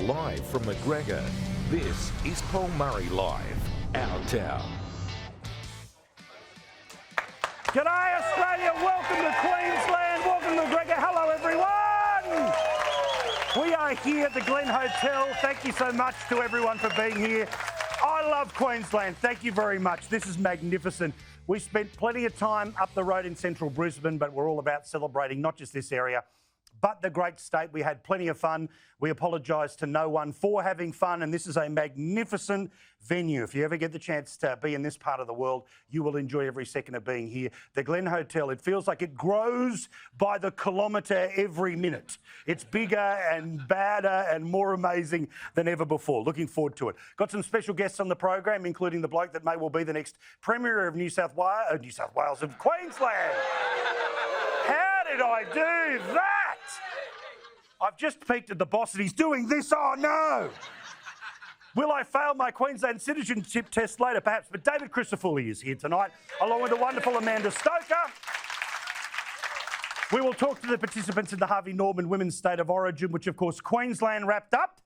Live from McGregor, this is Paul Murray Live, Our Town. G'day Australia, welcome to Queensland, welcome to McGregor. Hello everyone! We are here at the Glen Hotel. Thank you so much to everyone for being here. I love Queensland, thank you very much. This is magnificent. We spent plenty of time up the road in central Brisbane, but we're all about celebrating not just this area, but the great state. We had plenty of fun. We apologise to no one for having fun, and this is a magnificent venue. If you ever get the chance to be in this part of the world, you will enjoy every second of being here. The Glen Hotel, it feels like it grows by the kilometre every minute. It's bigger and badder and more amazing than ever before. Looking forward to it. Got some special guests on the program, including the bloke that may well be the next Premier of New South Wales of Queensland. How did I do that? I've just peeked at the boss and he's doing this. Oh, no. Will I fail my Queensland citizenship test later, perhaps? But David Crisafulli is here tonight, along with the wonderful Amanda Stoker. We will talk to the participants in the Harvey Norman Women's State of Origin, which, of course, Queensland wrapped up.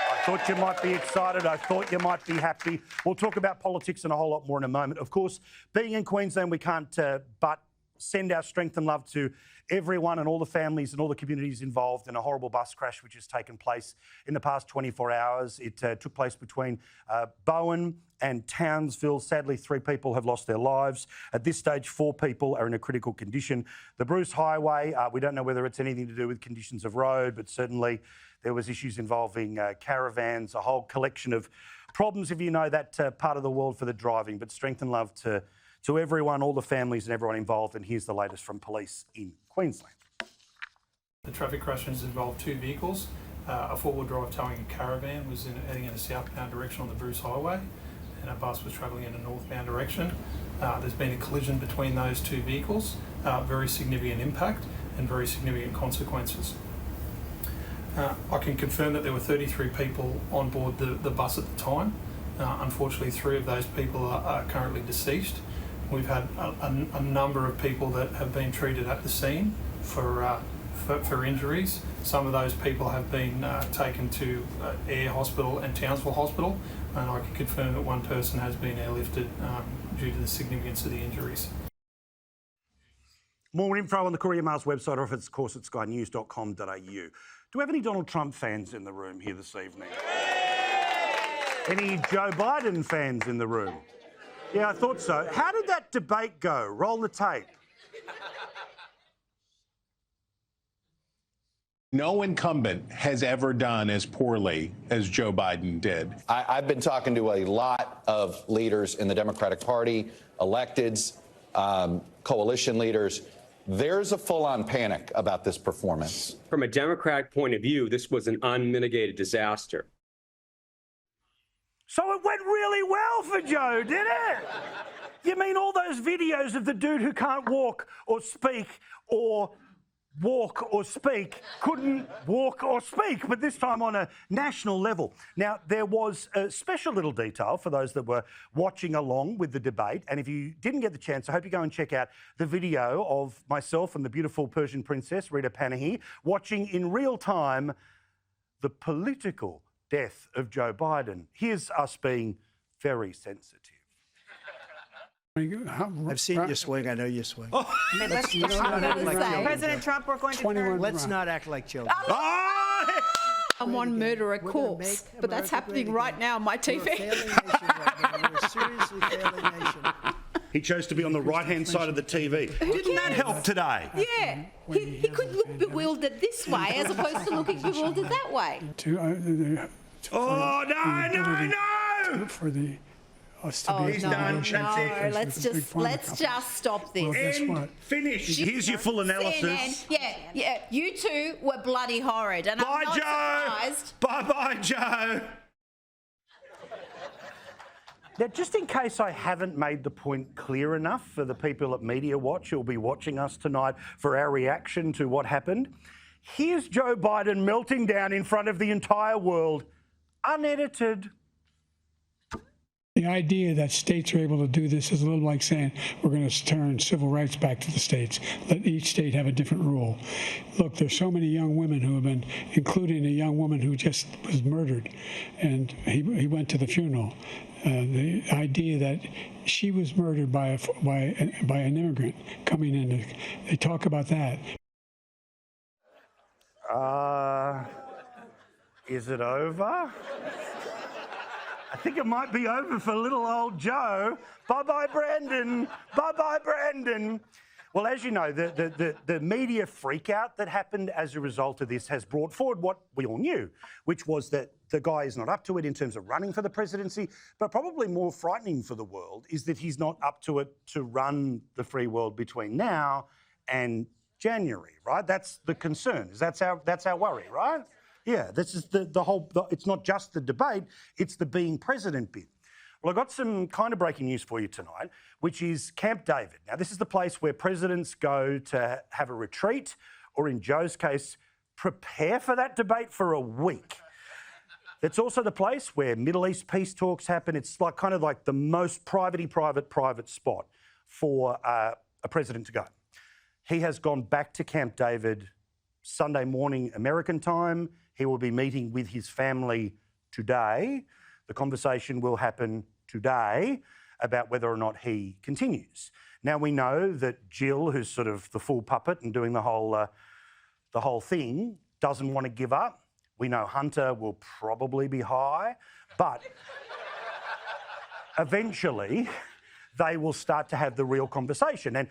I thought you might be excited. I thought you might be happy. We'll talk about politics and a whole lot more in a moment. Of course, being in Queensland, we can't but send our strength and love to everyone and all the families and all the communities involved in a horrible bus crash which has taken place in the past 24 hours. It took place between Bowen and Townsville. Sadly, 3 people have lost their lives. At this stage, 4 people are in a critical condition. The Bruce Highway, we don't know whether it's anything to do with conditions of road, but certainly there was issues involving caravans, a whole collection of problems, if you know that part of the world, for the driving. But strength and love to everyone, all the families and everyone involved. And here's the latest from police in Queensland. The traffic crash has involved 2 vehicles. A 4-wheel drive towing a caravan was heading in a southbound direction on the Bruce Highway, and a bus was travelling in a northbound direction. There's been a collision between those 2 vehicles, very significant impact and very significant consequences. I can confirm that there were 33 people on board the bus at the time. Unfortunately, 3 of those people are currently deceased. We've had a number of people that have been treated at the scene for injuries. Some of those people have been taken to Eyre Hospital and Townsville Hospital, and I can confirm that 1 person has been airlifted due to the significance of the injuries. More info on the Courier Mail's website, or of course at skynews.com.au. Do we have any Donald Trump fans in the room here this evening? Any Joe Biden fans in the room? Yeah, I thought so. How did that debate go? Roll the tape. No incumbent has ever done as poorly as Joe Biden did. I've been talking to a lot of leaders in the Democratic Party, electeds, coalition leaders. There's a full-on panic about this performance. From a Democratic point of view, this was an unmitigated disaster. So it went really well for Joe, did it? You mean all those videos of the dude who can't walk or speak or walk or speak couldn't walk or speak, but this time on a national level. Now, there was a special little detail for those that were watching along with the debate, and if you didn't get the chance, I hope you go and check out the video of myself and the beautiful Persian princess, Rita Panahi, watching in real time the political death of Joe Biden. Here's us being very sensitive. I've seen you swing. I know you swing. Oh. President Trump, we're going to turn. Let's not act like children. Someone murder a corpse, but that's happening right now on my TV. We're a failing nation right now. We're a seriously failing nation. He chose to be on the right-hand side of the TV. Didn't that help today? Yeah, he could look bewildered this way as opposed to looking bewildered that way. Oh, no! For the He's done. That's it. Let's just stop this. End. Finish. Here's your full analysis. CNN, yeah. You 2 were bloody horrid, and I'm not surprised. Bye, Joe. Now, just in case I haven't made the point clear enough for the people at Media Watch who'll be watching us tonight for our reaction to what happened, here's Joe Biden melting down in front of the entire world, unedited. The idea that states are able to do this is a little like saying we're going to turn civil rights back to the states, let each state have a different rule. Look, there's so many young women who have been, including a young woman who just was murdered, and he went to the funeral. The idea that she was murdered by an immigrant coming in, they talk about that. Is it over? I think it might be over for little old Joe. Bye-bye, Brandon. Bye-bye, Brandon. Well, as you know, the media freak-out that happened as a result of this has brought forward what we all knew, which was that the guy is not up to it in terms of running for the presidency, but probably more frightening for the world is that he's not up to it to run the free world between now and January, right? That's the concern. That's our worry, right? Yeah, this is the whole, it's not just the debate, it's the being president bit. Well, I've got some kind of breaking news for you tonight, which is Camp David. Now, this is the place where presidents go to have a retreat, or in Joe's case, prepare for that debate for a week. It's also the place where Middle East peace talks happen. It's like kind of like the most private spot for a president to go. He has gone back to Camp David Sunday morning American time. He will be meeting with his family today. The conversation will happen today about whether or not he continues. Now, we know that Jill, who's sort of the full puppet and doing the whole thing, doesn't want to give up. We know Hunter will probably be high, but eventually they will start to have the real conversation. And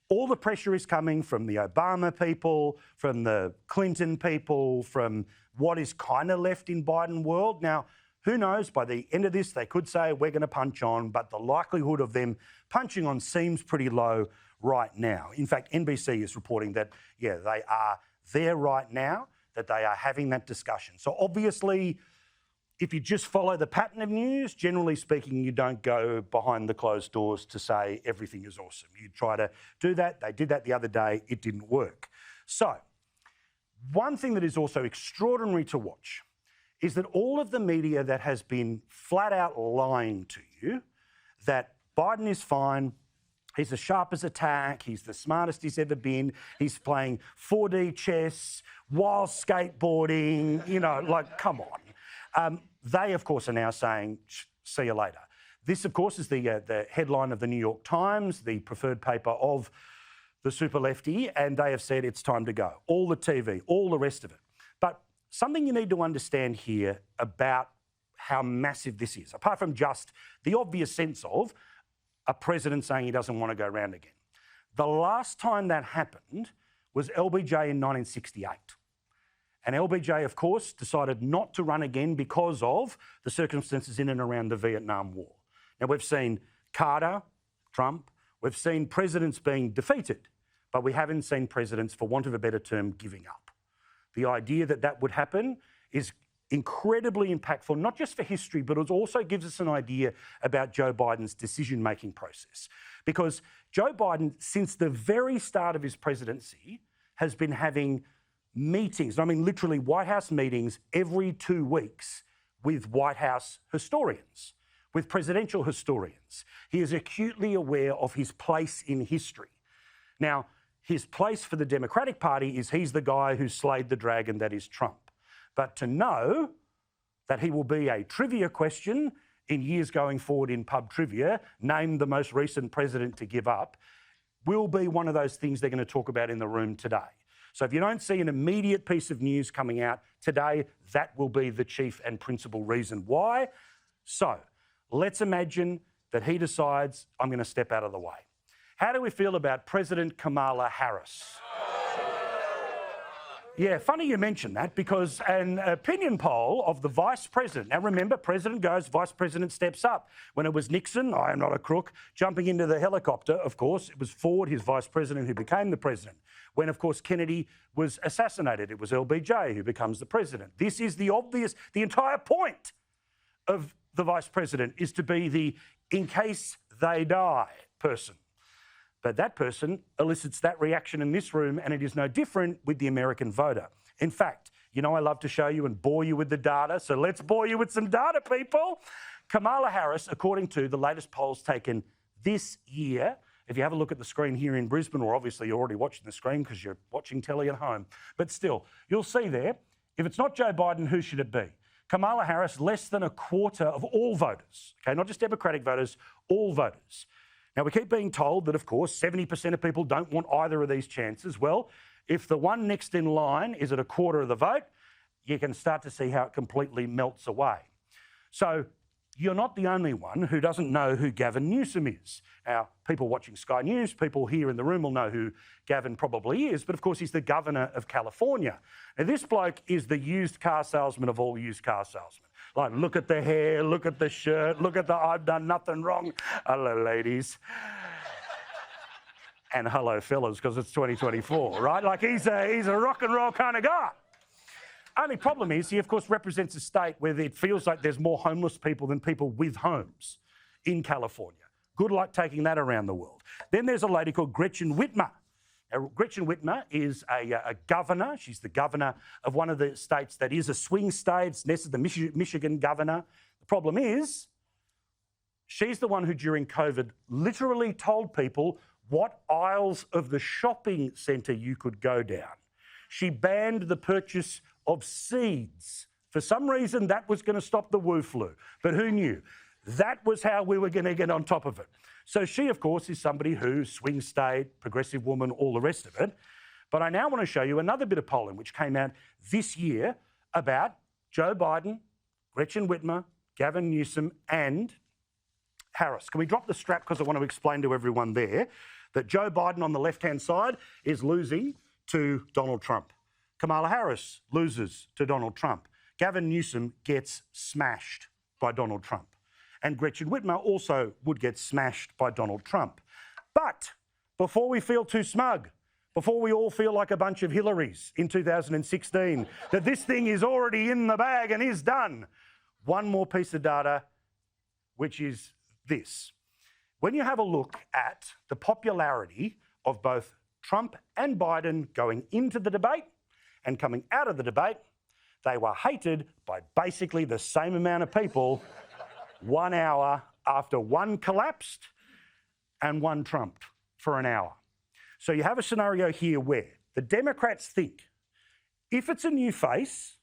all the pressure is coming from the Obama people, from the Clinton people, from what is kind of left in Biden world. Now, who knows, by the end of this, they could say we're going to punch on, but the likelihood of them punching on seems pretty low right now. In fact, NBC is reporting that, yeah, they are there right now, that they are having that discussion. So obviously, if you just follow the pattern of news, generally speaking, you don't go behind the closed doors to say everything is awesome. You try to do that. They did that the other day. It didn't work. So one thing that is also extraordinary to watch is that all of the media that has been flat out lying to you that Biden is fine, he's as sharp as a tack, he's the smartest he's ever been, he's playing 4D chess while skateboarding, you know, like, come on. They, of course, are now saying, see you later. This, of course, is the headline of the New York Times, the preferred paper of the super lefty, and they have said it's time to go. All the TV, all the rest of it. But something you need to understand here about how massive this is, apart from just the obvious sense of a president saying he doesn't want to go round again. The last time that happened was LBJ in 1968. And LBJ, of course, decided not to run again because of the circumstances in and around the Vietnam War. Now, we've seen Carter, Trump, we've seen presidents being defeated, but we haven't seen presidents, for want of a better term, giving up. The idea that that would happen is incredibly impactful, not just for history, but it also gives us an idea about Joe Biden's decision-making process. Because Joe Biden, since the very start of his presidency, has been having meetings, I mean literally White House meetings every 2 weeks with White House historians, with presidential historians. He is acutely aware of his place in history. Now, his place for the Democratic Party is he's the guy who slayed the dragon that is Trump. But to know that he will be a trivia question in years going forward in pub trivia, name the most recent president to give up, will be one of those things they're going to talk about in the room today. So if you don't see an immediate piece of news coming out today, that will be the chief and principal reason why. So let's imagine that he decides, I'm going to step out of the way. How do we feel about President Kamala Harris? Yeah, funny you mention that, because an opinion poll of the vice president, now remember, president goes, vice president steps up. When it was Nixon, I am not a crook, jumping into the helicopter, of course, it was Ford, his vice president, who became the president. When, of course, Kennedy was assassinated, it was LBJ who becomes the president. This is the entire point of the vice president is to be the in case they die person. But that person elicits that reaction in this room, and it is no different with the American voter. In fact, you know I love to show you and bore you with the data, so let's bore you with some data, people. Kamala Harris, according to the latest polls taken this year, if you have a look at the screen here in Brisbane, or obviously you're already watching the screen because you're watching telly at home, but still, you'll see there, if it's not Joe Biden, who should it be? Kamala Harris, less than a quarter of all voters, okay, not just Democratic voters, all voters. Now, we keep being told that, of course, 70% of people don't want either of these chances. Well, if the one next in line is at a quarter of the vote, you can start to see how it completely melts away. So you're not the only one who doesn't know who Gavin Newsom is. Now, people watching Sky News, people here in the room will know who Gavin probably is, but of course he's the governor of California. Now, this bloke is the used car salesman of all used car salesmen. Like, look at the hair, look at the shirt, look at the I've done nothing wrong. Hello, ladies. And hello, fellas, because it's 2024, right? Like, he's a rock and roll kind of guy. Only problem is he, of course, represents a state where it feels like there's more homeless people than people with homes in California. Good luck taking that around the world. Then there's a lady called Gretchen Whitmer. Now, Gretchen Whitmer is a governor. She's the governor of one of the states that is a swing state. It's the Michigan governor. The problem is she's the one who, during COVID, literally told people what aisles of the shopping centre you could go down. She banned the purchase of seeds. For some reason, that was going to stop the Wu flu. But who knew? That was how we were going to get on top of it. So she, of course, is somebody who, swing state, progressive woman, all the rest of it. But I now want to show you another bit of polling which came out this year about Joe Biden, Gretchen Whitmer, Gavin Newsom and Harris. Can we drop the strap, because I want to explain to everyone there that Joe Biden on the left-hand side is losing to Donald Trump. Kamala Harris loses to Donald Trump. Gavin Newsom gets smashed by Donald Trump. And Gretchen Whitmer also would get smashed by Donald Trump. But before we feel too smug, before we all feel like a bunch of Hillarys in 2016, that this thing is already in the bag and is done, one more piece of data, which is this. When you have a look at the popularity of both Trump and Biden going into the debate and coming out of the debate, they were hated by basically the same amount of people 1 hour after one collapsed and one trumped for an hour. So you have a scenario here where the Democrats think if it's a new face,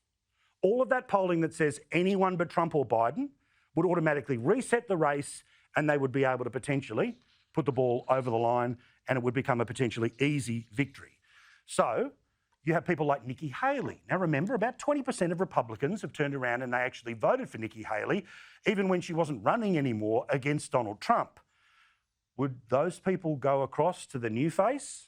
all of that polling that says anyone but Trump or Biden would automatically reset the race and they would be able to potentially put the ball over the line and it would become a potentially easy victory. So you have people like Nikki Haley. Now remember, about 20% of Republicans have turned around and they actually voted for Nikki Haley, even when she wasn't running anymore against Donald Trump. Would those people go across to the new face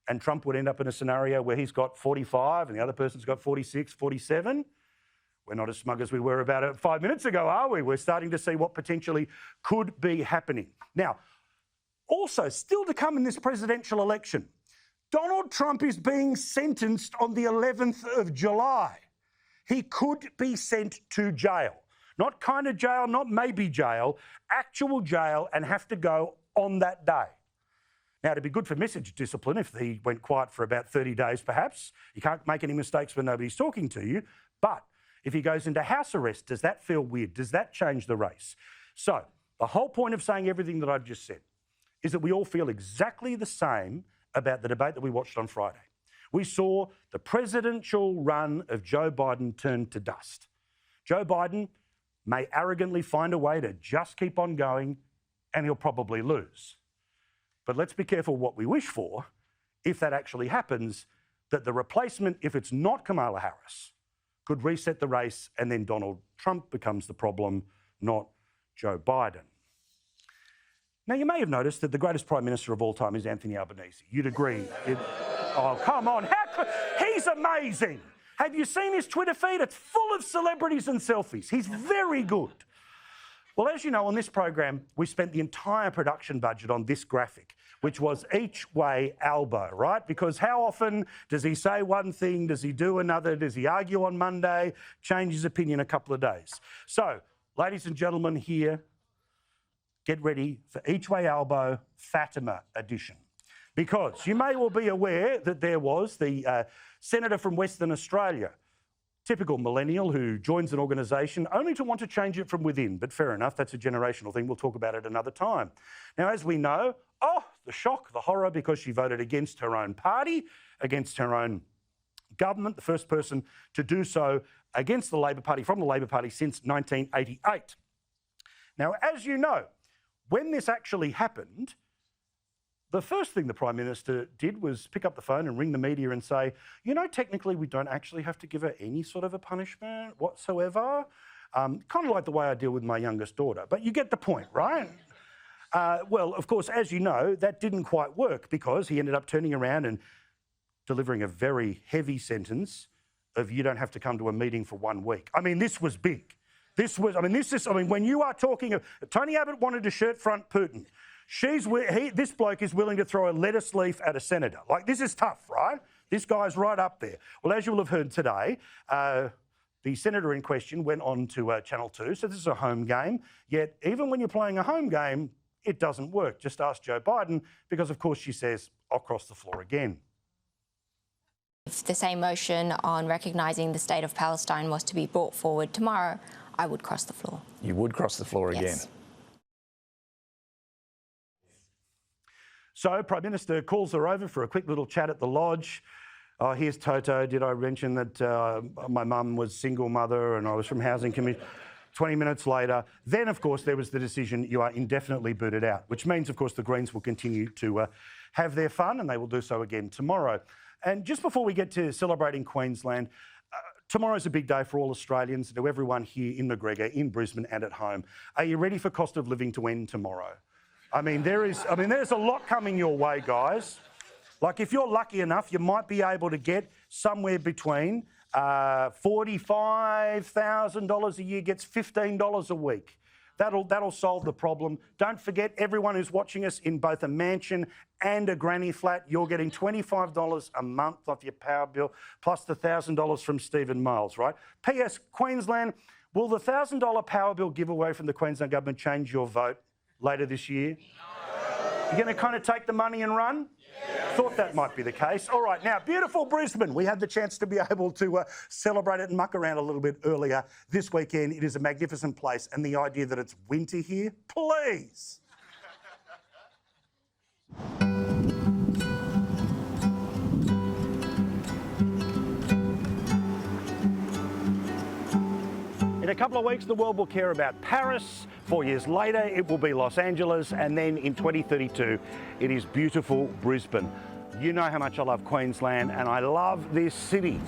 and Trump would end up in a scenario where he's got 45 and the other person's got 46, 47? We're not as smug as we were about it 5 minutes ago, are we? We're starting to see what potentially could be happening. Now, also, still to come in this presidential election, Donald Trump is being sentenced on the 11th of July. He could be sent to jail. Not kind of jail, not maybe jail, actual jail, and have to go on that day. Now, it'd be good for message discipline if he went quiet for about 30 days, perhaps. You can't make any mistakes when nobody's talking to you. But if he goes into house arrest, does that feel weird? Does that change the race? So the whole point of saying everything that I've just said is that we all feel exactly the same about the debate that we watched on Friday. We saw the presidential run of Joe Biden turn to dust. Joe Biden may arrogantly find a way to just keep on going and he'll probably lose. But let's be careful what we wish for if that actually happens, that the replacement, if it's not Kamala Harris, could reset the race and then Donald Trump becomes the problem, not Joe Biden. Now, you may have noticed that the greatest Prime Minister of all time is Anthony Albanese. You'd agree. Oh, come on. He's amazing. Have you seen his Twitter feed? It's full of celebrities and selfies. He's very good. Well, as you know, on this program, we spent the entire production budget on this graphic, which was each way Albo, right? Because how often does he say one thing? Does he do another? Does he argue on Monday? Change his opinion a couple of days. So, ladies and gentlemen here, get ready for Each Way Albo Fatima edition. Because you may well be aware that there was the Senator from Western Australia, Typical millennial who joins an organisation only to want to change it from within. But fair enough, that's a generational thing. We'll talk about it another time. Now, as we know, the shock, the horror, because she voted against her own party, against her own government, the first person to do so against the Labor Party, from the Labor Party, since 1988. Now, as you know, when this actually happened, the first thing the Prime Minister did was pick up the phone and ring the media and say, you know, technically we don't actually have to give her any sort of a punishment whatsoever. Kind of like the way I deal with my youngest daughter. But you get the point, right? Well, of course, as you know, that didn't quite work because he ended up turning around and delivering a very heavy sentence of you don't have to come to a meeting for 1 week. I mean, this was big. When you are talking, Tony Abbott wanted to shirt front Putin. This bloke is willing to throw a lettuce leaf at a senator. Like, this is tough, right? This guy's right up there. Well, as you will have heard today, the senator in question went on to Channel 2, so this is a home game. Yet, even when you're playing a home game, it doesn't work. Just ask Joe Biden, because, of course, she says, I'll cross the floor again. If the same motion on recognising the state of Palestine was to be brought forward tomorrow, I would cross the floor. You would cross the floor again? So, Prime Minister calls her over for a quick little chat at the lodge. Oh, here's Toto. Did I mention that my mum was single mother and I was from Housing Commission? 20 minutes later, then, of course, there was the decision you are indefinitely booted out, which means, of course, the Greens will continue to have their fun, and they will do so again tomorrow. And just before we get to celebrating Queensland, tomorrow's a big day for all Australians, to everyone here in McGregor, in Brisbane and at home. Are you ready for cost of living to end tomorrow? There's a lot coming your way, guys. Like, if you're lucky enough, you might be able to get somewhere between $45,000 a year gets $15 a week. That'll solve the problem. Don't forget, everyone who's watching us in both a mansion and a granny flat, you're getting $25 a month off your power bill, plus the $1,000 from Stephen Miles, right? P.S. Queensland, will the $1,000 power bill giveaway from the Queensland government change your vote later this year? No. You're going to kind of take the money and run? Yes. Thought that might be the case. All right, now, beautiful Brisbane. We had the chance to be able to celebrate it and muck around a little bit earlier this weekend. It is a magnificent place, and the idea that it's winter here, please. In a couple of weeks, the world will care about Paris. 4 years later, it will be Los Angeles. And then in 2032, it is beautiful Brisbane. You know how much I love Queensland, and I love this city.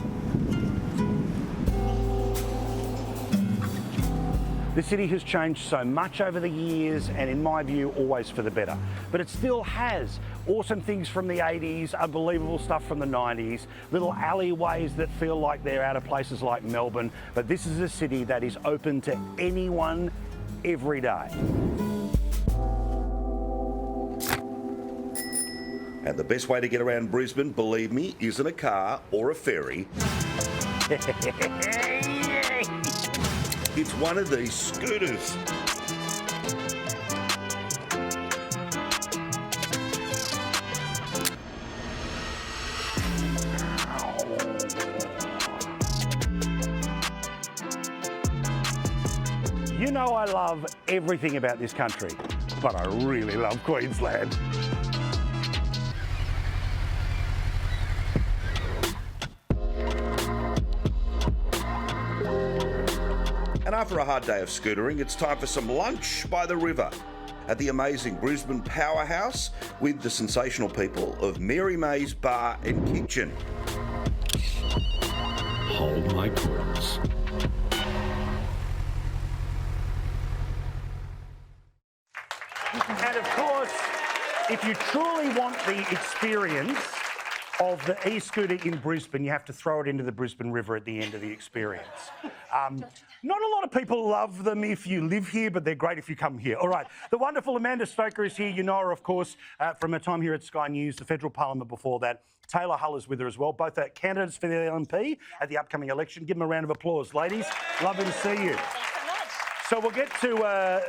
The city has changed so much over the years, and in my view, always for the better. But it still has awesome things from the 80s, unbelievable stuff from the 90s, little alleyways that feel like they're out of places like Melbourne. But this is a city that is open to anyone, every day. And the best way to get around Brisbane, believe me, isn't a car or a ferry. It's one of these scooters. You know I love everything about this country, but I really love Queensland. And after a hard day of scootering, it's time for some lunch by the river at the amazing Brisbane powerhouse with the sensational people of Mary May's Bar and Kitchen. Hold my balls. And of course, if you truly want the experience of the e-scooter in Brisbane, you have to throw it into the Brisbane River at the end of the experience. Not a lot of people love them if you live here, but they're great if you come here. All right, the wonderful Amanda Stoker is here. You know her, of course, from her time here at Sky News, the federal parliament before that. Taylor Hull is with her as well, both candidates for the LNP at the upcoming election. Give them a round of applause, ladies. Lovely to see you. So we'll get to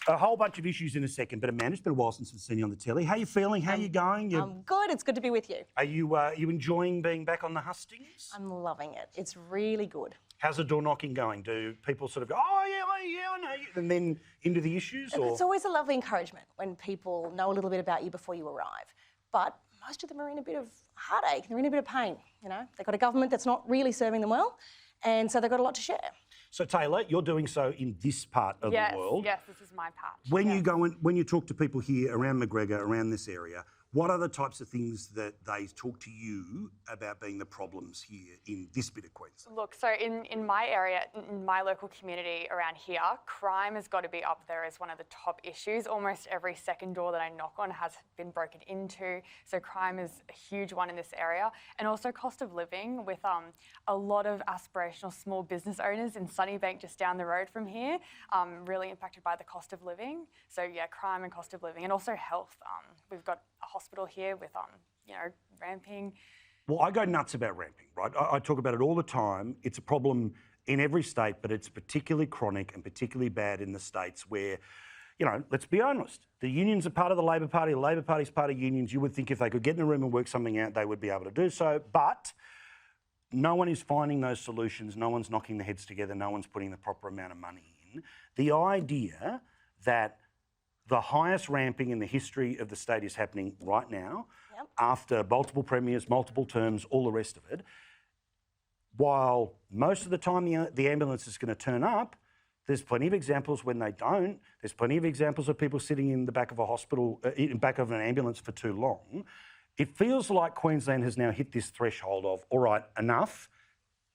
A whole bunch of issues in a second, but Amanda, it's been a while since we've seen you on the telly. How are you feeling? How are you going? I'm good. It's good to be with you. Are you enjoying being back on the hustings? I'm loving it. It's really good. How's the door knocking going? Do people sort of go, oh, yeah, I know you, and then into the issues? Or? It's always a lovely encouragement when people know a little bit about you before you arrive. But most of them are in a bit of heartache. They're in a bit of pain, you know. They've got a government that's not really serving them well, and so they've got a lot to share. So, Taylor, you're doing so in this part of the world. Yes, this is my patch. When you go and when you talk to people here around McGregor, around this area, what are the types of things that they talk to you about being the problems here in this bit of Queensland? Look, so in my area, in my local community around here, crime has got to be up there as one of the top issues. Almost every second door that I knock on has been broken into. So crime is a huge one in this area. And also cost of living with a lot of aspirational small business owners in Sunnybank just down the road from here, really impacted by the cost of living. So yeah, crime and cost of living, and also health. We've got a hospital here with, ramping. Well, I go nuts about ramping, right? I talk about it all the time. It's a problem in every state, but it's particularly chronic and particularly bad in the states where, let's be honest, the unions are part of the Labor Party, the Labor Party's part of unions. You would think if they could get in a room and work something out, they would be able to do so, but no one is finding those solutions. No one's knocking their heads together. No one's putting the proper amount of money in. The idea that the highest ramping in the history of the state is happening right now, after multiple premiers, multiple terms, all the rest of it. While most of the time the ambulance is going to turn up, there's plenty of examples when they don't. There's plenty of examples of people sitting in the back of a hospital, in back of an ambulance for too long. It feels like Queensland has now hit this threshold of, all right, enough,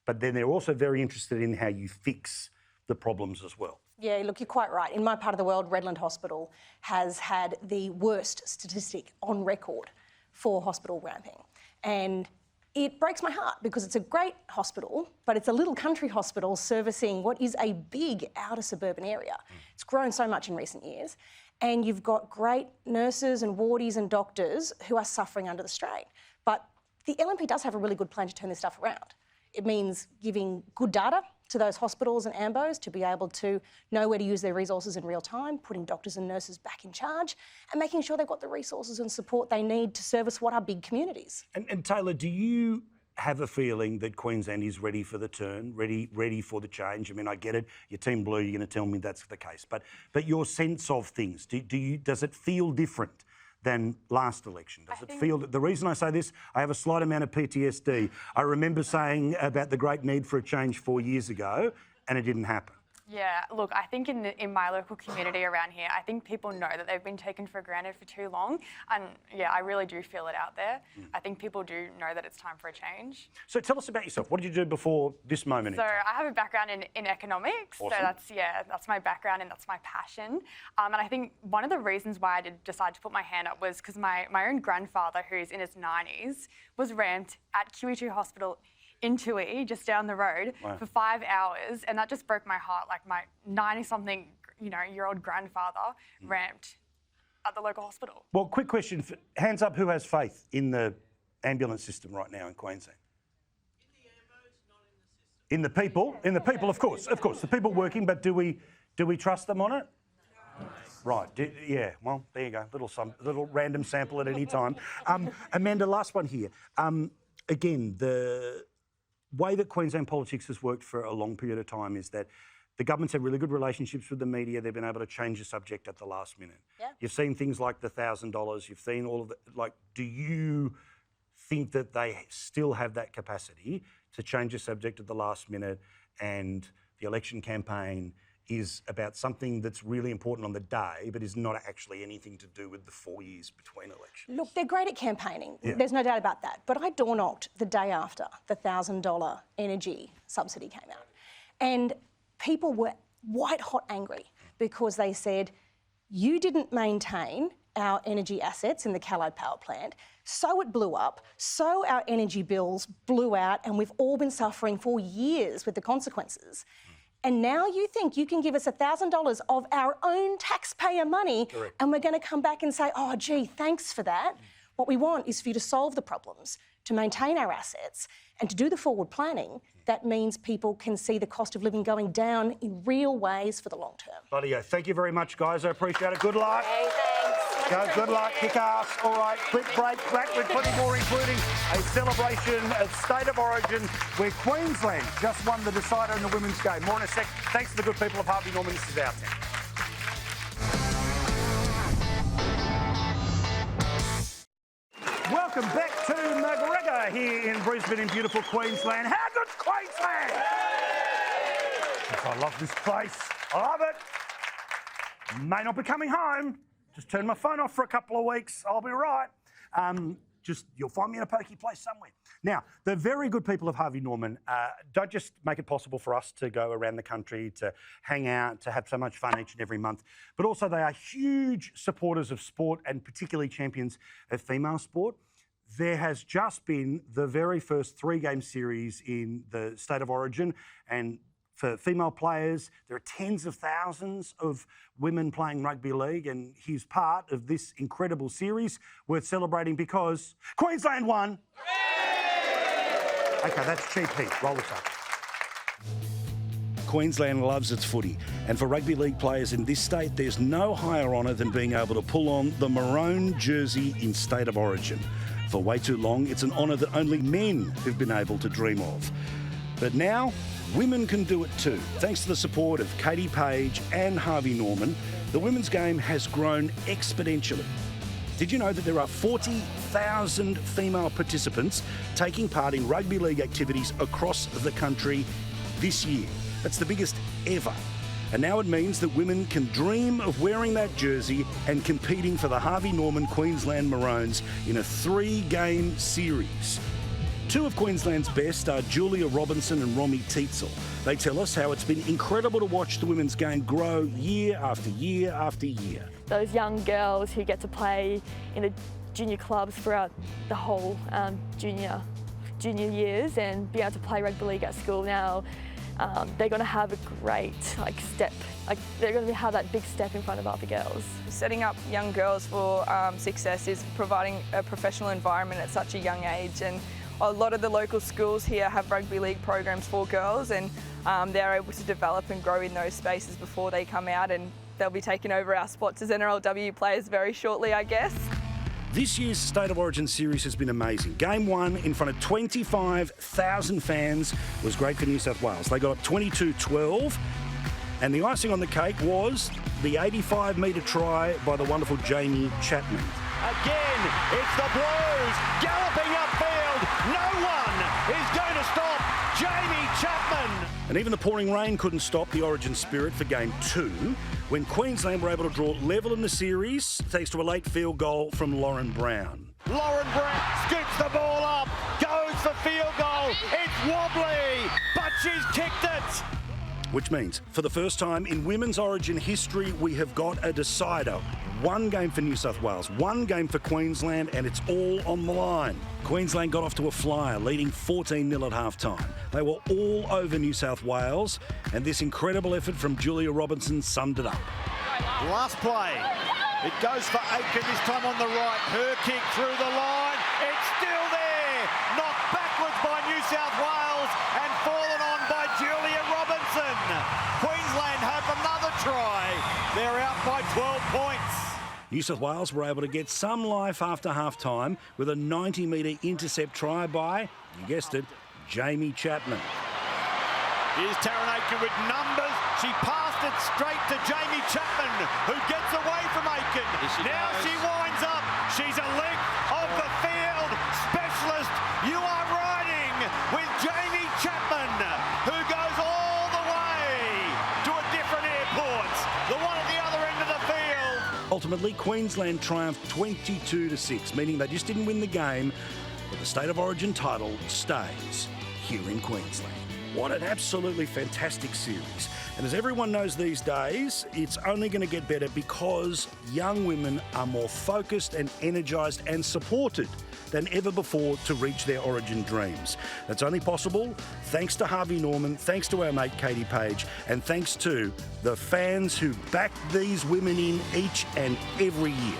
but then they're also very interested in how you fix the problems as well. Yeah, look, you're quite right. In my part of the world, Redland Hospital has had the worst statistic on record for hospital ramping. And it breaks my heart because it's a great hospital, but it's a little country hospital servicing what is a big outer suburban area. It's grown so much in recent years. And you've got great nurses and wardies and doctors who are suffering under the strain. But the LNP does have a really good plan to turn this stuff around. It means giving good data to those hospitals and AMBOs to be able to know where to use their resources in real time, putting doctors and nurses back in charge, and making sure they've got the resources and support they need to service what are big communities. And Taylor, do you have a feeling that Queensland is ready for the turn, ready for the change? I mean, I get it. You're Team Blue. You're going to tell me that's the case, but your sense of things, does it feel different than last election? Does it feel that the reason I say this, I have a slight amount of PTSD. I remember saying about the great need for a change 4 years ago, and it didn't happen. Yeah, look, I think in my local community around here, I think people know that they've been taken for granted for too long. And yeah, I really do feel it out there. I think people do know that it's time for a change. So tell us about yourself. What did you do before this moment? So I have a background in economics. Awesome. So that's my background and that's my passion. And I think one of the reasons why I did decide to put my hand up was because my own grandfather, who's in his 90s, was ramped at QE2 Hospital in Toohey, just down the road, for 5 hours, and that just broke my heart. Like my 90-something, year old grandfather ramped at the local hospital. Well, quick question: hands up, who has faith in the ambulance system right now in Queensland? In the people, of course, the people working. But do we trust them on it? Right. Yeah. Well, there you go. Little random sample at any time. Amanda, last one here. Again, the way that Queensland politics has worked for a long period of time is that the government's had really good relationships with the media. They've been able to change the subject at the last minute. Yeah. You've seen things like the $1,000. You've seen all of the, do you think that they still have that capacity to change the subject at the last minute, and the election campaign is about something that's really important on the day, but is not actually anything to do with the 4 years between elections? Look, they're great at campaigning. Yeah. There's no doubt about that. But I door knocked the day after the $1,000 energy subsidy came out. And people were white hot angry because they said, you didn't maintain our energy assets in the Callide power plant, so it blew up, so our energy bills blew out, and we've all been suffering for years with the consequences. And now you think you can give us $1,000 of our own taxpayer money. Correct. And we're going to come back and say, oh, gee, thanks for that. What we want is for you to solve the problems, to maintain our assets and to do the forward planning, that means people can see the cost of living going down in real ways for the long term. Bloody yeah. Thank you very much, guys. I appreciate it. Good luck. Hey, thanks. Go, good luck. Kick ass. All right, quick break. Back with plenty more, including a celebration of State of Origin where Queensland just won the decider in the women's game. More in a sec. Thanks to the good people of Harvey Norman. This is our team. Welcome back to McGregor here in Brisbane in beautiful Queensland. How good's Queensland? I love this place. I love it. May not be coming home. Just turn my phone off for a couple of weeks. I'll be right. You'll find me in a pokey place somewhere. Now, the very good people of Harvey Norman don't just make it possible for us to go around the country, to hang out, to have so much fun each and every month, but also they are huge supporters of sport and particularly champions of female sport. There has just been the very first 3-game series in the State of Origin, and for female players, there are tens of thousands of women playing rugby league, and he's part of this incredible series worth celebrating because Queensland won. OK, that's cheap heat. Roll this up. Queensland loves its footy, and for rugby league players in this state, there's no higher honour than being able to pull on the maroon jersey in State of Origin. For way too long, it's an honour that only men have been able to dream of. But now, women can do it too. Thanks to the support of Katie Page and Harvey Norman, the women's game has grown exponentially. Did you know that there are 40,000 female participants taking part in rugby league activities across the country this year? That's the biggest ever. And now it means that women can dream of wearing that jersey and competing for the Harvey Norman Queensland Maroons in a 3-game series. 2 of Queensland's best are Julia Robinson and Romy Teetzel. They tell us how it's been incredible to watch the women's game grow year after year after year. Those young girls who get to play in the junior clubs throughout the whole junior years and be able to play rugby league at school now, they're going to have a great step. They're going to have that big step in front of other girls. Setting up young girls for success is providing a professional environment at such a young age, and a lot of the local schools here have rugby league programs for girls, and they're able to develop and grow in those spaces before they come out, and they'll be taking over our spots as NRLW players very shortly, I guess. This year's State of Origin series has been amazing. Game 1 in front of 25,000 fans was great for New South Wales. They got up 22-12, and the icing on the cake was the 85-metre try by the wonderful Jamie Chapman. Again, it's the Blues galloping upfield. No one is going to stop Jamie Chapman. And even the pouring rain couldn't stop the Origin spirit for Game 2, when Queensland were able to draw level in the series thanks to a late field goal from Lauren Brown. Lauren Brown scoops the ball up, goes for field goal. It's wobbly, but she's kicked it. Which means, for the first time in women's Origin history, we have got a decider. 1 game for New South Wales, 1 game for Queensland, and it's all on the line. Queensland got off to a flyer, leading 14-0 at half-time. They were all over New South Wales, and this incredible effort from Julia Robinson summed it up. Last play. It goes for Aiken, this time on the right. Her kick through the line. It's still there. Knocked backwards by New South Wales and fallen on by Julia Robinson. Queensland have another try. They're out by 12 points. New South Wales were able to get some life after half-time with a 90-metre intercept try by, you guessed it, Jamie Chapman. Here's Taryn Aiken with numbers. She passed it straight to Jamie Chapman, who gets away from Aiken. Now she winds up. She's a length of the field. Specialist, you are riding with Jamie Chapman, who goes all the way to a different airport, the one at the other end of the field. Ultimately, Queensland triumphed 22-6, meaning they just didn't win the game, but the State of Origin title stays here in Queensland. What an absolutely fantastic series. And as everyone knows these days, it's only going to get better because young women are more focused and energised and supported than ever before to reach their Origin dreams. That's only possible thanks to Harvey Norman, thanks to our mate Katie Page, and thanks to the fans who back these women in each and every year.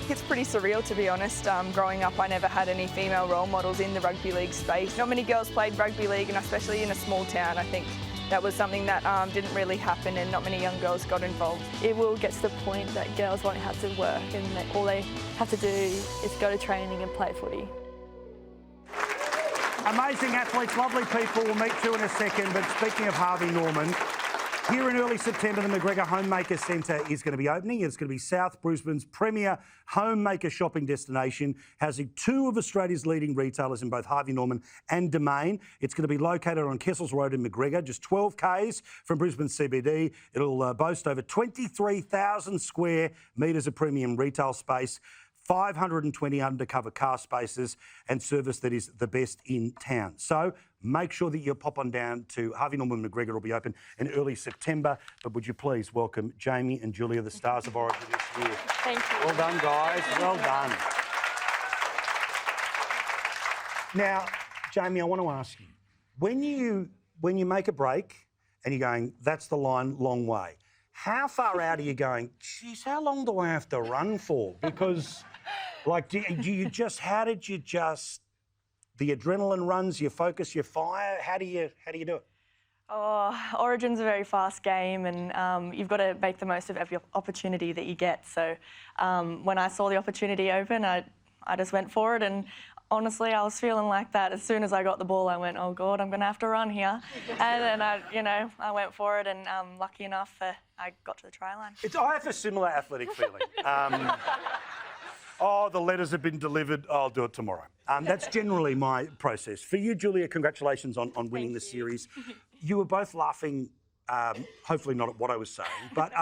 It's pretty surreal, to be honest. Growing up, I never had any female role models in the rugby league space. Not many girls played rugby league, and especially in a small town, I think that was something that didn't really happen, and not many young girls got involved. It will get to the point that girls won't have to work, and that all they have to do is go to training and play footy. Amazing athletes, lovely people. We'll meet you in a second. But speaking of Harvey Norman, here in early September, the McGregor Homemaker Centre is going to be opening. It's going to be South Brisbane's premier homemaker shopping destination, housing two of Australia's leading retailers in both Harvey Norman and Domain. It's going to be located on Kessels Road in McGregor, just 12 k's from Brisbane CBD. It'll boast over 23,000 square metres of premium retail space, 520 undercover car spaces and service that is the best in town. So make sure that you pop on down to Harvey Norman McGregor. Will be open in early September. But would you please welcome Jamie and Julia, the stars of Origin this year. Thank you. Well done, guys. Well done. Now, Jamie, I want to ask you, when you make a break and you're going, that's the line, long way, how far out are you going, geez, how long do I have to run for? Because, like, the adrenaline runs, you focus, you fire? How do you do it? Oh, Origin's a very fast game, and you've got to make the most of every opportunity that you get. So when I saw the opportunity open, I just went for it, and honestly, I was feeling like that. As soon as I got the ball, I went, oh God, I'm going to have to run here. And then I went for it, and lucky enough, I got to the try line. I have a similar athletic feeling. The letters have been delivered. I'll do it tomorrow. That's generally my process. For you, Julia, congratulations on winning the series. You were both laughing, hopefully not at what I was saying, but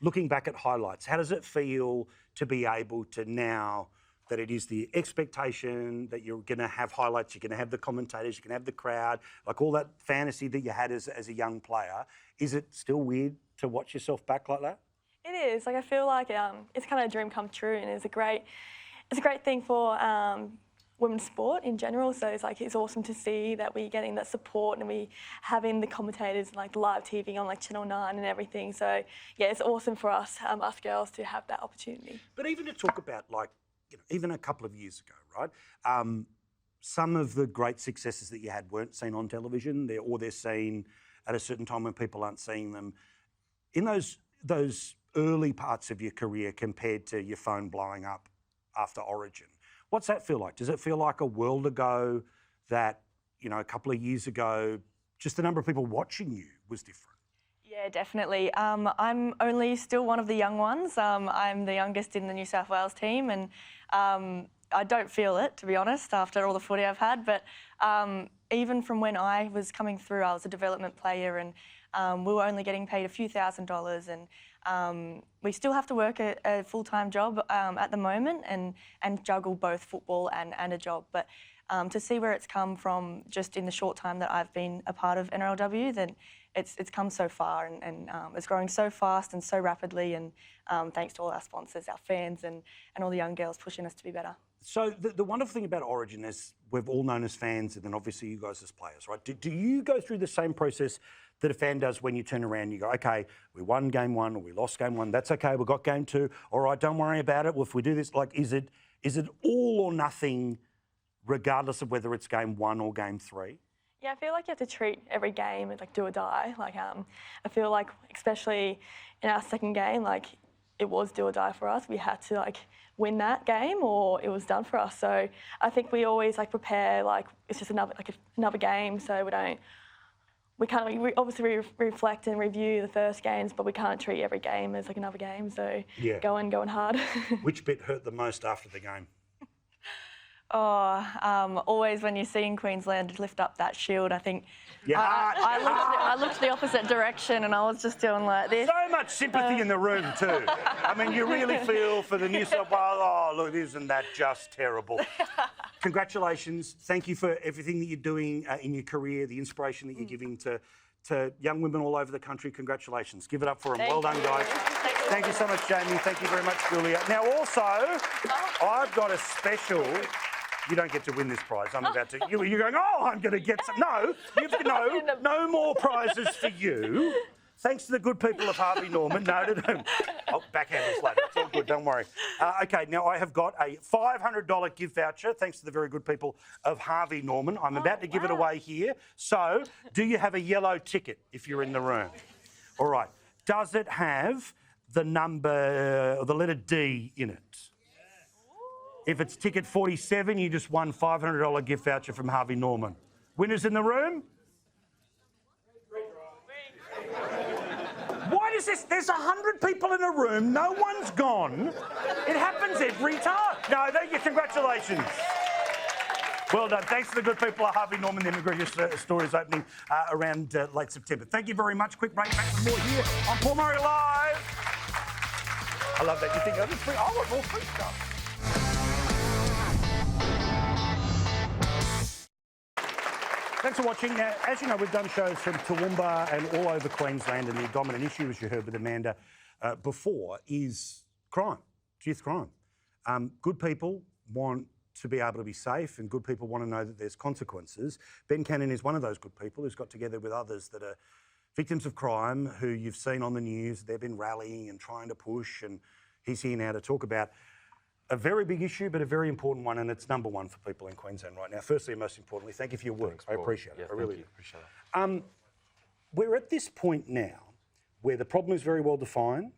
looking back at highlights, how does it feel to be able to now that it is the expectation that you're going to have highlights, you're going to have the commentators, you're going to have the crowd, like all that fantasy that you had as a young player? Is it still weird to watch yourself back like that? It is. Like, I feel like it's kind of a dream come true, and it's a great thing for women's sport in general. So it's awesome to see that we're getting that support and we having the commentators and like live TV on like Channel 9 and everything. So yeah, it's awesome for us girls to have that opportunity. But even to talk about even a couple of years ago, right? Some of the great successes that you had weren't seen on television, they're seen at a certain time when people aren't seeing them. In those early parts of your career compared to your phone blowing up after Origin, what's that feel like? Does it feel like a world ago that, a couple of years ago, just the number of people watching you was different? Yeah, definitely. I'm only still one of the young ones. I'm the youngest in the New South Wales team, and I don't feel it, to be honest, after all the footy I've had. But even from when I was coming through, I was a development player, and we were only getting paid a few $1,000s, and we still have to work a full-time job at the moment and juggle both football and a job. But to see where it's come from just in the short time that I've been a part of NRLW, then it's come so far, and it's growing so fast and so rapidly, and thanks to all our sponsors, our fans, and all the young girls pushing us to be better. So the wonderful thing about Origin is we've all known as fans, and then obviously you guys as players, right? Do you go through the same process that a fan does when you turn around and you go, okay, we won game one or we lost game one, that's okay, we got game two, all right, don't worry about it. Well, if we do this, like, is it all or nothing regardless of whether it's game one or game three? Yeah, I feel like you have to treat every game as like do or die. Like I feel like especially in our second game, like it was do or die for us. We had to like win that game or it was done for us. So I think we always like prepare like it's just another game. So we obviously reflect and review the first games, but we can't treat every game as like another game. So yeah, going hard. Which bit hurt the most after the game? Always when you're seeing Queensland lift up that shield, I think yeah. I looked the opposite direction and I was just doing like this. So much sympathy in the room too. I mean, you really feel for the New South Wales. Oh, look, isn't that just terrible? Congratulations. Thank you for everything that you're doing in your career, the inspiration that you're giving to young women all over the country. Congratulations. Give it up for them. Well done, guys. Thank you so much, Jamie. Thank you very much, Julia. Now, also, I've got a special... You don't get to win this prize. I'm about to... You're going, I'm going to get some... No, no more prizes for you. Thanks to the good people of Harvey Norman. No. I'll backhand this later. It's all good, don't worry. OK, now I have got a $500 gift voucher, thanks to the very good people of Harvey Norman. I'm about to give it away here. So, do you have a yellow ticket if you're in the room? All right. Does it have the letter D in it? If it's ticket 47, you just won $500 gift voucher from Harvey Norman. Winners in the room? Why does this? There's 100 people in a room, no one's gone. It happens every time. No, thank you, congratulations. Well done. Thanks to the good people at Harvey Norman. The McGregor store is opening around late September. Thank you very much. Quick break, back with more here on Paul Murray Live. I love that. You think, oh, it's free. I want more free stuff. Thanks for watching. Now, as you know, we've done shows from Toowoomba and all over Queensland, and the dominant issue, as you heard with Amanda before, is crime, youth crime. Good people want to be able to be safe, and good people want to know that there's consequences. Ben Cannon is one of those good people who's got together with others that are victims of crime, who you've seen on the news. They've been rallying and trying to push, and he's here now to talk about a very big issue, but a very important one, and it's number one for people in Queensland right now. Firstly and most importantly, thank you for your work. Thanks, I appreciate it. I really do. Appreciate it. We're at this point now where the problem is very well defined.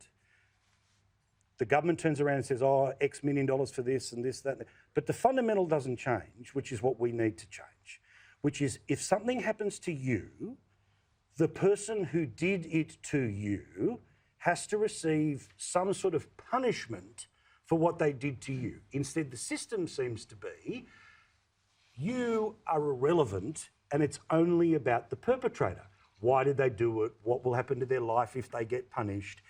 The government turns around and says, oh, X million dollars for this and this, that. But the fundamental doesn't change, which is what we need to change, which is if something happens to you, the person who did it to you has to receive some sort of punishment for what they did to you. Instead, the system seems to be, you are irrelevant and it's only about the perpetrator. Why did they do it? What will happen to their life if they get punished?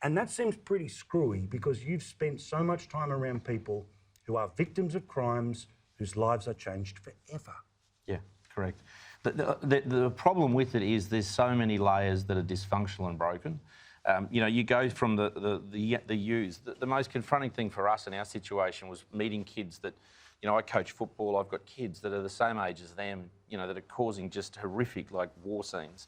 And that seems pretty screwy because you've spent so much time around people who are victims of crimes whose lives are changed forever. Yeah, correct. The problem with it is there's so many layers that are dysfunctional and broken. You know, you go from the use. The most confronting thing for us in our situation was meeting kids that, you know, I coach football. I've got kids that are the same age as them, you know, that are causing just horrific, like, war scenes.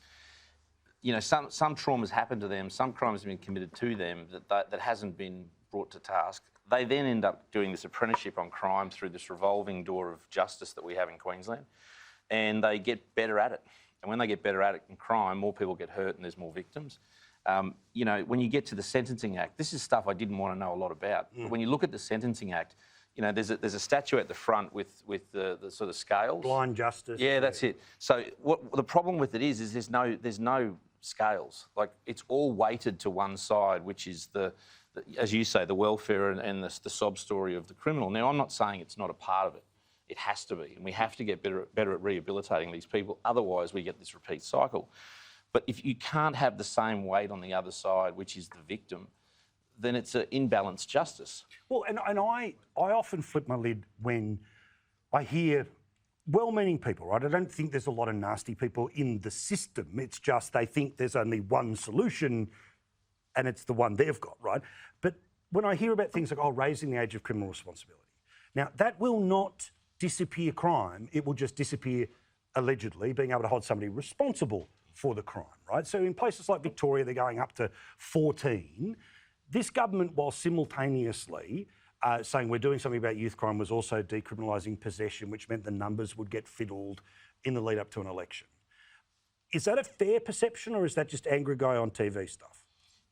You know, some trauma's happened to them, some crimes have been committed to them that hasn't been brought to task. They then end up doing this apprenticeship on crime through this revolving door of justice that we have in Queensland, and they get better at it. And when they get better at it in crime, more people get hurt and there's more victims. You know, when you get to the Sentencing Act, this is stuff I didn't want to know a lot about. But when you look at the Sentencing Act, you know, there's a statue at the front with the sort of scales. Blind justice. Yeah, that's it. So what the problem with it is there's no scales. Like, it's all weighted to one side, which is as you say, the welfare and the sob story of the criminal. Now, I'm not saying it's not a part of it. It has to be, and we have to get better at rehabilitating these people. Otherwise, we get this repeat cycle. But if you can't have the same weight on the other side, which is the victim, then it's an imbalanced justice. Well, and I often flip my lid when I hear well-meaning people, right? I don't think there's a lot of nasty people in the system. It's just they think there's only one solution and it's the one they've got, right? But when I hear about things like, oh, raising the age of criminal responsibility, now that will not disappear crime. It will just disappear, allegedly, being able to hold somebody responsible for the crime, right? So in places like Victoria, they're going up to 14. This government, while simultaneously saying we're doing something about youth crime, was also decriminalising possession, which meant the numbers would get fiddled in the lead up to an election. Is that a fair perception, or is that just angry guy on TV stuff?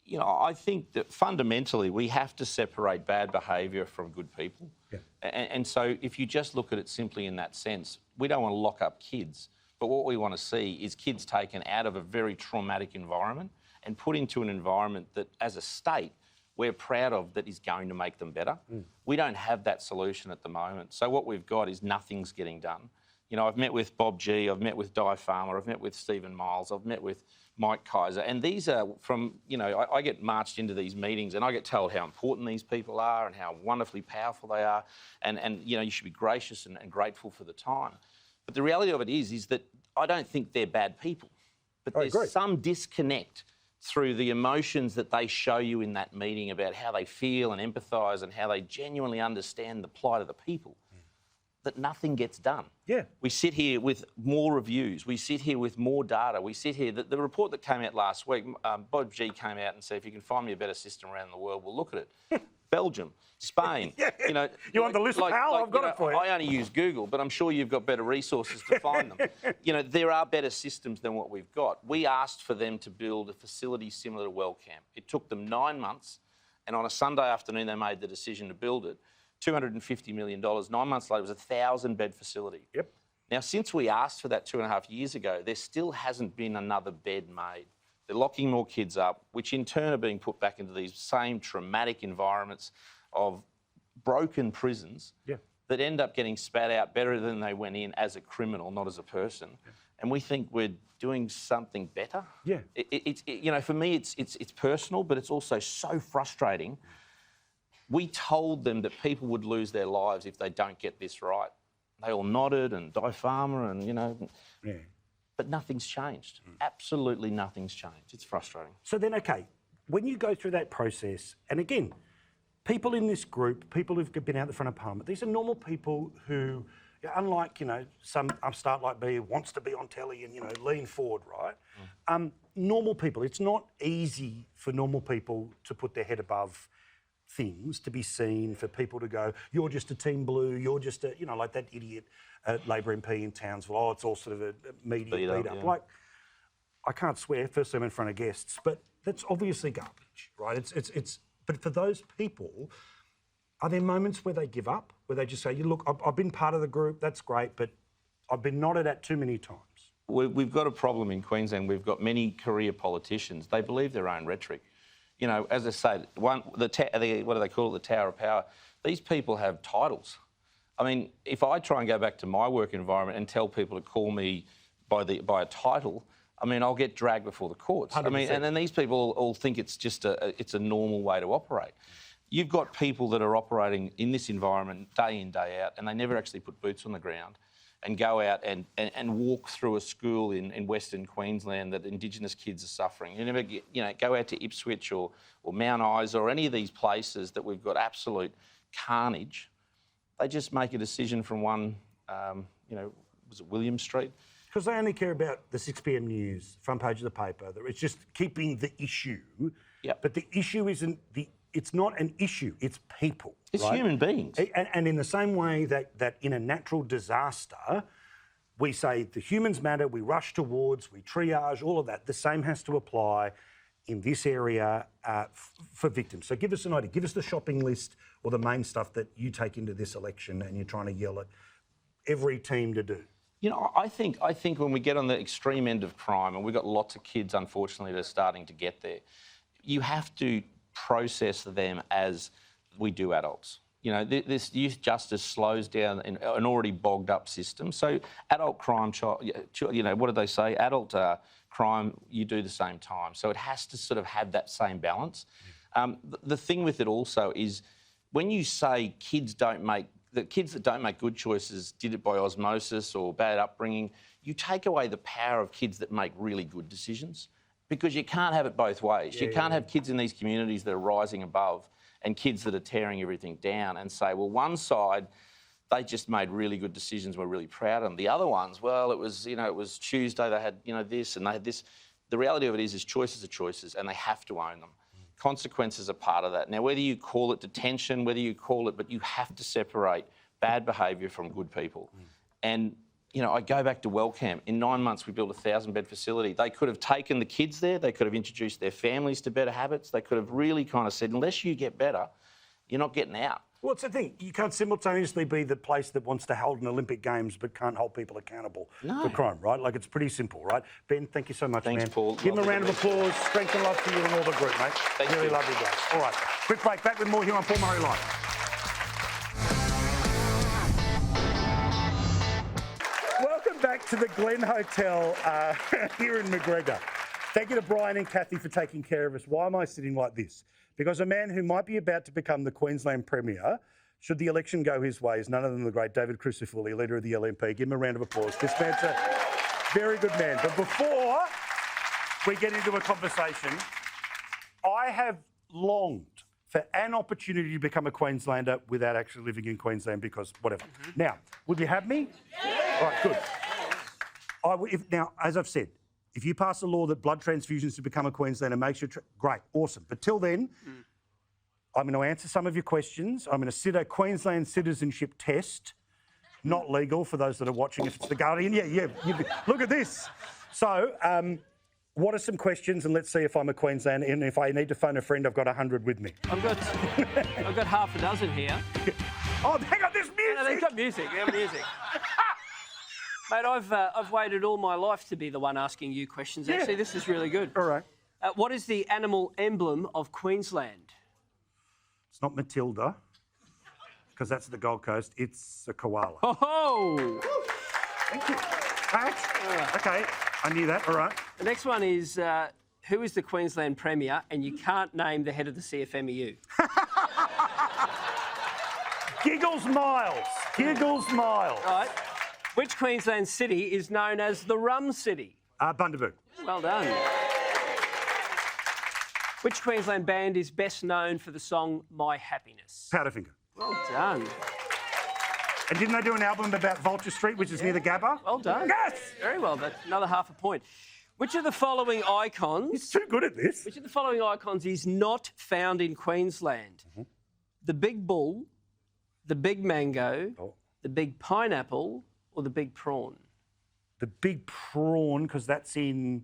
You know, I think that fundamentally we have to separate bad behaviour from good people. Yeah. And so if you just look at it simply in that sense, we don't want to lock up kids, but what we want to see is kids taken out of a very traumatic environment and put into an environment that, as a state, we're proud of, that is going to make them better. We don't have that solution at the moment. So what we've got is nothing's getting done. You know, I've met with Bob G, I've met with Di Farmer, I've met with Stephen Miles, I've met with Mike Kaiser, and these are from, you know, I get marched into these meetings and I get told how important these people are and how wonderfully powerful they are, and you know, you should be gracious and grateful for the time. But the reality of it is that I don't think they're bad people, but there's some disconnect through the emotions that they show you in that meeting about how they feel and empathise and how they genuinely understand the plight of the people. that nothing gets done. Yeah. We sit here with more reviews. We sit here with more data. We sit here. The report that came out last week, Bob G came out and said, if you can find me a better system around the world, we'll look at it. Belgium, Spain. You know, you want the list, pal? I've got it for you. I only use Google, but I'm sure you've got better resources to find them. You know, there are better systems than what we've got. We asked for them to build a facility similar to Wellcamp. It took them 9 months, and on a Sunday afternoon they made the decision to build it. $250 million. 9 months later, it was a 1,000-bed facility. Yep. Now, since we asked for that 2.5 years ago, there still hasn't been another bed made. They're locking more kids up, which in turn are being put back into these same traumatic environments of broken prisons that end up getting spat out better than they went in as a criminal, not as a person. Yeah. And we think we're doing something better. Yeah. You know, for me, it's personal, but it's also so frustrating. We told them that people would lose their lives if they don't get this right. They all nodded and die farmer and, you know. Yeah. But nothing's changed. Absolutely nothing's changed. It's frustrating. So then, OK, when you go through that process, and again, people in this group, people who've been out the front of Parliament, these are normal people who, unlike, you know, some upstart like me who wants to be on telly and, you know, lean forward, right? Normal people, it's not easy for normal people to put their head above things, to be seen, for people to go, you're just a Team Blue, you're just a, you know, like that idiot Labor MP in Townsville, oh, it's all sort of a media beat up. Yeah. Like, I can't swear, first time in front of guests, but that's obviously garbage, right? But for those people, are there moments where they give up, where they just say, you look, I've been part of the group, that's great, but I've been nodded at too many times? We've got a problem in Queensland. We've got many career politicians. They believe their own rhetoric. You know, as I say, what do they call it, the Tower of Power? These people have titles. I mean, if I try and go back to my work environment and tell people to call me by a title, I mean, I'll get dragged before the courts. 100%. I mean, and then these people all think it's just it's a normal way to operate. You've got people that are operating in this environment day in, day out, and they never actually put boots on the ground and go out and walk through a school in Western Queensland that Indigenous kids are suffering. You never get, you know, go out to Ipswich or Mount Isa or any of these places that we've got absolute carnage. They just make a decision from one, you know, was it William Street? Because they only care about the 6 p.m. news, front page of the paper. It's just keeping the issue. Yep. But the issue isn't it's not an issue, it's people. It's right? human beings. And in the same way that in a natural disaster, we say the humans matter, we rush towards, we triage, all of that, the same has to apply in this area for victims. So give us an idea, give us the shopping list or the main stuff that you take into this election and you're trying to yell at every team to do. You know, I think when we get on the extreme end of crime, and we've got lots of kids, unfortunately, that are starting to get there, you have to process them as we do adults. You know, this youth justice slows down an already bogged up system. So adult crime, you know, what do they say? Adult crime, you do the same time. So it has to sort of have that same balance. The thing with it also is when you say the kids that don't make good choices did it by osmosis or bad upbringing, you take away the power of kids that make really good decisions. Because you can't have it both ways. You can't have kids in these communities that are rising above and kids that are tearing everything down and say, well, one side, they just made really good decisions, we're really proud of them. The other ones, well, it was, you know, it was Tuesday, they had, you know, this and they had this. The reality of it is choices are choices and they have to own them. Consequences are part of that. Now, whether you call it detention, whether you call it, but you have to separate bad behaviour from good people. And you know, I go back to Wellcamp. In 9 months, we built a 1,000-bed facility. They could have taken the kids there. They could have introduced their families to better habits. They could have really kind of said, unless you get better, you're not getting out. Well, it's the thing. You can't simultaneously be the place that wants to hold an Olympic Games but can't hold people accountable for crime, right? Like, it's pretty simple, right? Ben, thank you so much, Thanks, man. Paul. Give them a round of applause. Strength and love to you and all the group, mate. Thank really you. lovely guys. All right, quick break. Back with more here on Paul Murray Live. Back to the Glen Hotel here in McGregor. Thank you to Brian and Kathy for taking care of us. Why am I sitting like this? Because a man who might be about to become the Queensland Premier, should the election go his way, is none other than the great David Crisafulli, leader of the LNP. Give him a round of applause. This man's a very good man. But before we get into a conversation, I have longed for an opportunity to become a Queenslander without actually living in Queensland because whatever. Now, would you have me? Yeah. All right, good. Now, as I've said, if you pass a law that blood transfusions to become a Queenslander makes you... great, awesome. But till then, I'm going to answer some of your questions. I'm going to sit a Queensland citizenship test. Not legal for those that are watching if it's The Guardian. Yeah. Look at this. So, what are some questions? And let's see if I'm a Queenslander. And if I need to phone a friend, I've got 100 with me. I've got half a dozen here. Oh, hang on, there's music. No, they've got music. They have music. Mate, I've waited all my life to be the one asking you questions. Yeah. Actually, this is really good. All right. What is the animal emblem of Queensland? It's not Matilda, because that's the Gold Coast. It's a koala. Oh! Thank you. Okay, I knew that. All right. The next one is, who is the Queensland Premier? And you can't name the head of the CFMEU. Giggles Miles. Giggles Miles. All right. Which Queensland city is known as the Rum City? Bundaberg. Well done. Which Queensland band is best known for the song My Happiness? Powderfinger. Well done. And didn't they do an album about Vulture Street, which is near the Gabba? Well done. Yes! Very well. That's another half a point. Which of the following icons... He's too good at this. Which of the following icons is not found in Queensland? The big bull, the big mango, the big pineapple, or the big prawn? The big prawn, because that's in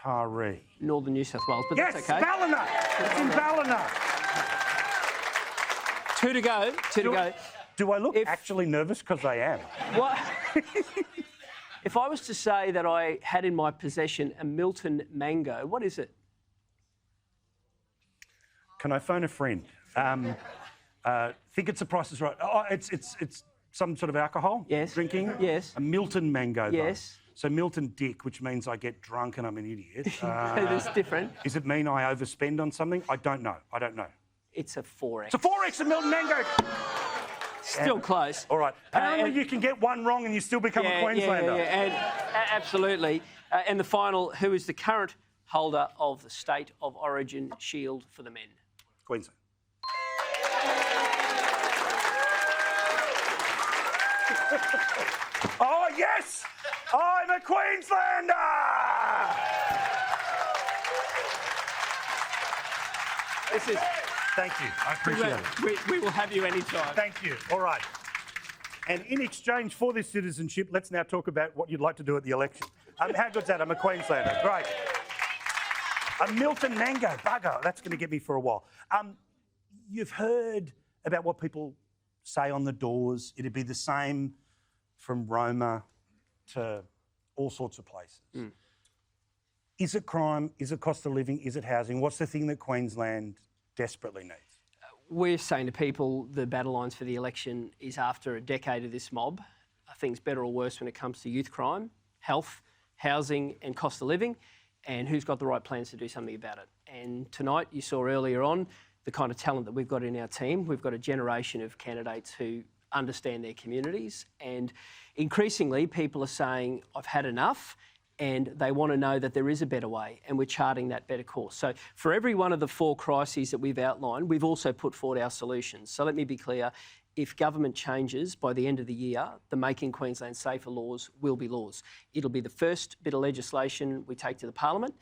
Taree. Northern New South Wales, but yes, that's okay. Ballina! It's in Ballina. 2 to go. Two to go. Do I look actually nervous? Because I am. What? If I was to say that I had in my possession a Milton mango, what is it? Can I phone a friend? Think it's the Price is Right. Oh, it's some sort of alcohol? Yes. Drinking? Yes. A Milton mango, though. Yes. So Milton Dick, which means I get drunk and I'm an idiot. That's different. Does it mean I overspend on something? I don't know. It's a 4X. It's a 4X of Milton mango. Still close. All right. Apparently you can get one wrong and you still become a Queenslander. Absolutely. And the final, who is the current holder of the State of Origin Shield for the men? Queensland. Oh, yes! I'm a Queenslander! This is... Thank you. I appreciate it. We will have you anytime. Thank you. All right. And in exchange for this citizenship, let's now talk about what you'd like to do at the election. How good's that? I'm a Queenslander. Great. A Milton mango. Bugger. That's going to get me for a while. You've heard about what people say on the doors. It'd be the same from Roma to all sorts of places. Is it crime? Is it cost of living? Is it housing? What's the thing that Queensland desperately needs? We're saying to people the battle lines for the election is after a decade of this mob. Are things better or worse when it comes to youth crime, health, housing and cost of living, and who's got the right plans to do something about it? And tonight, you saw earlier on the kind of talent that we've got in our team. We've got a generation of candidates who understand their communities, and increasingly people are saying, I've had enough, and they want to know that there is a better way, and we're charting that better course. So for every one of the 4 crises that we've outlined, we've also put forward our solutions. So let me be clear, if government changes by the end of the year, the Making Queensland Safer laws will be laws. It'll be the first bit of legislation we take to the Parliament.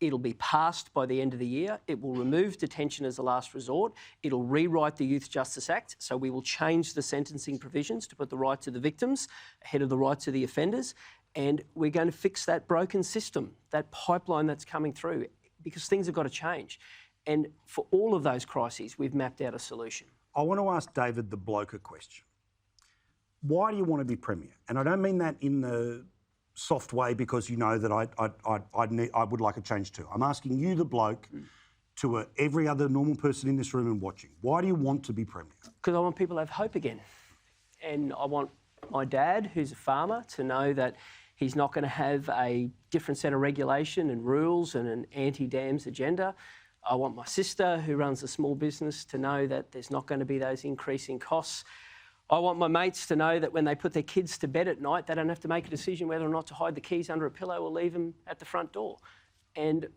It'll be passed by the end of the year. It will remove detention as a last resort. It'll rewrite the Youth Justice Act, so we will change the sentencing provisions to put the right to the victims ahead of the right to the offenders. And we're going to fix that broken system, that pipeline that's coming through, because things have got to change. And for all of those crises, we've mapped out a solution. I want to ask David the bloke a question. Why do you want to be Premier? And I don't mean that in the soft way because you know that I would like a change too. I'm asking you, the bloke, to every other normal person in this room and watching. Why do you want to be Premier? Because I want people to have hope again. And I want my dad, who's a farmer, to know that he's not going to have a different set of regulation and rules and an anti-dams agenda. I want my sister, who runs a small business, to know that there's not going to be those increasing costs. I want my mates to know that when they put their kids to bed at night, they don't have to make a decision whether or not to hide the keys under a pillow or leave them at the front door. And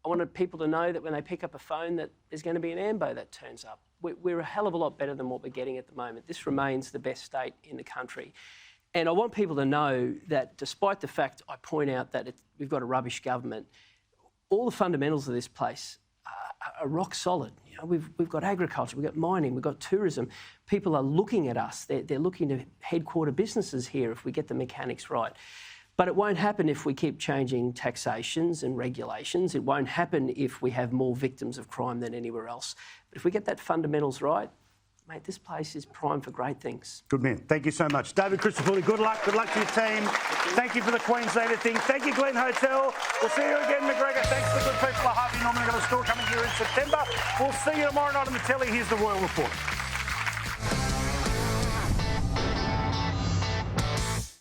I wanted people to know that when they pick up a phone that there's going to be an ambo that turns up. We're a hell of a lot better than what we're getting at the moment. This remains the best state in the country. And I want people to know that despite the fact I point out that we've got a rubbish government, all the fundamentals of this place are rock solid. You know, we've got agriculture, we've got mining, we've got tourism. People are looking at us. They're looking to headquarter businesses here if we get the mechanics right. But it won't happen if we keep changing taxations and regulations. It won't happen if we have more victims of crime than anywhere else. But if we get that fundamentals right, mate, this place is primed for great things. Good man. Thank you so much. David Crisafulli, good luck. Good luck to your team. Thank you for the Queenslander thing. Thank you, Glen Hotel. We'll see you again, McGregor. Thanks to the good people of Harvey Norman. We've got a store coming here in September. We'll see you tomorrow night on the telly. Here's the Royal Report.